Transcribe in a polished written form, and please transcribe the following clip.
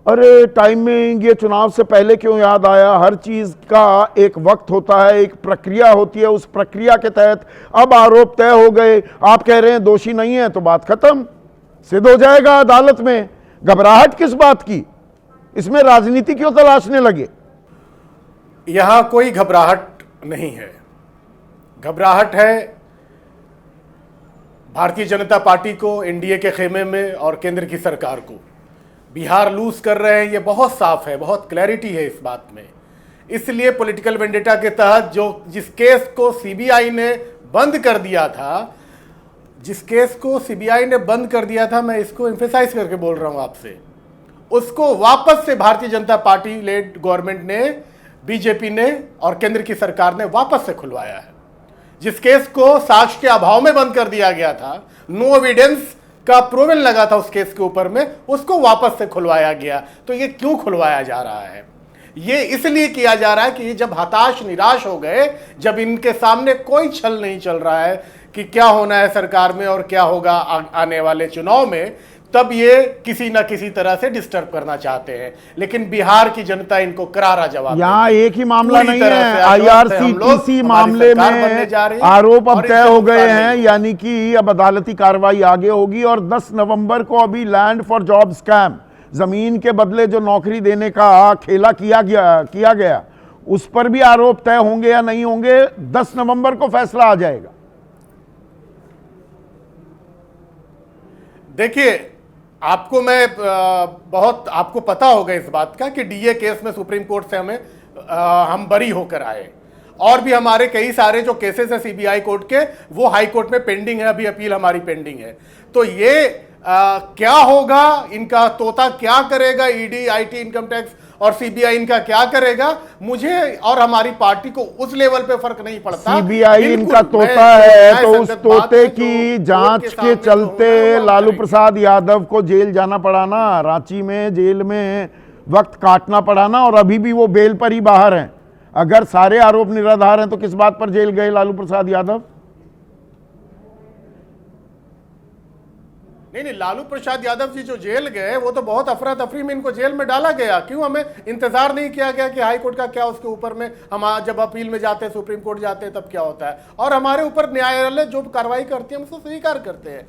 अरे टाइमिंग ये चुनाव से पहले क्यों याद आया? हर चीज का एक वक्त होता है, एक प्रक्रिया होती है। उस प्रक्रिया के तहत अब आरोप तय हो गए, आप कह रहे हैं दोषी नहीं है तो बात खत्म, सिद्ध हो जाएगा अदालत में। घबराहट किस बात की? इसमें राजनीति क्यों तलाशने लगे? यहां कोई घबराहट नहीं है। घबराहट है भारतीय जनता पार्टी को, एनडीए के खेमे में, और केंद्र की सरकार को। बिहार लूज कर रहे हैं, ये बहुत साफ है, बहुत क्लैरिटी है इस बात में। इसलिए पॉलिटिकल वेंडेटा के तहत जिस केस को सीबीआई ने बंद कर दिया था, मैं इसको एम्फेसाइज करके बोल रहा हूं आपसे, उसको वापस से Bharatiya Janata party lead government ने, बीजेपी ने और केंद्र की सरकार ने वापस से खुलवाया है। जिस केस को साक्ष्य के अभाव में बंद कर दिया गया था, नो एविडेंस का प्रूवन लगा था उस केस के ऊपर में, उसको वापस से खुलवाया गया। तो ये क्यों खुलवाया जा रहा है? ये इसलिए किया जा रहा है कि जब हताश निराश हो गए, जब इनके सामने कोई छल नहीं चल रहा है कि क्या होना है सरकार में और क्या होगा आने वाले चुनाव में, तब ये किसी ना किसी तरह से डिस्टर्ब करना चाहते हैं। लेकिन बिहार की जनता इनको करारा जवाब। यहाँ एक ही मामला नहीं है, आईआरसीटीसी मामले में आरोप अब तय हो गए हैं, यानी कि अब अदालती कार्रवाई आगे होगी। और 10 नवंबर को अभी लैंड फॉर जॉब स्कैम, जमीन के बदले जो नौकरी देने का खेला किया गया, उस पर भी आरोप तय होंगे या नहीं होंगे, 10 नवंबर को फैसला आ जाएगा। देखिए, आपको पता होगा इस बात का कि डीए केस में सुप्रीम कोर्ट से हम बरी होकर आए, और भी हमारे कई सारे जो केसेस है सीबीआई कोर्ट के, वो हाई कोर्ट में पेंडिंग है, अभी अपील हमारी पेंडिंग है। तो ये क्या होगा, इनका तोता क्या करेगा, ईडी, आईटी, इनकम टैक्स और सीबीआई इनका क्या करेगा, मुझे और हमारी पार्टी को उस लेवल पे फर्क नहीं पड़ता। सीबीआई इनका तोता है, तो उस तोते की जांच के चलते लालू प्रसाद यादव को जेल जाना पड़ा ना, रांची में जेल में वक्त काटना पड़ा ना, और अभी भी वो बेल पर ही बाहर हैं। अगर सारे आरोप निराधार हैं तो किस बात पर जेल गए लालू प्रसाद यादव? नहीं, लालू प्रसाद यादव जी जो जेल गए, वो तो बहुत अफरा तफरी में इनको जेल में डाला गया। क्यों हमें इंतजार नहीं किया गया कि हाई कोर्ट का क्या उसके ऊपर में, हम जब अपील में जाते हैं, सुप्रीम कोर्ट जाते हैं, तब क्या होता है? और हमारे ऊपर न्यायालय जो कार्रवाई करती है हम उसको स्वीकार करते हैं।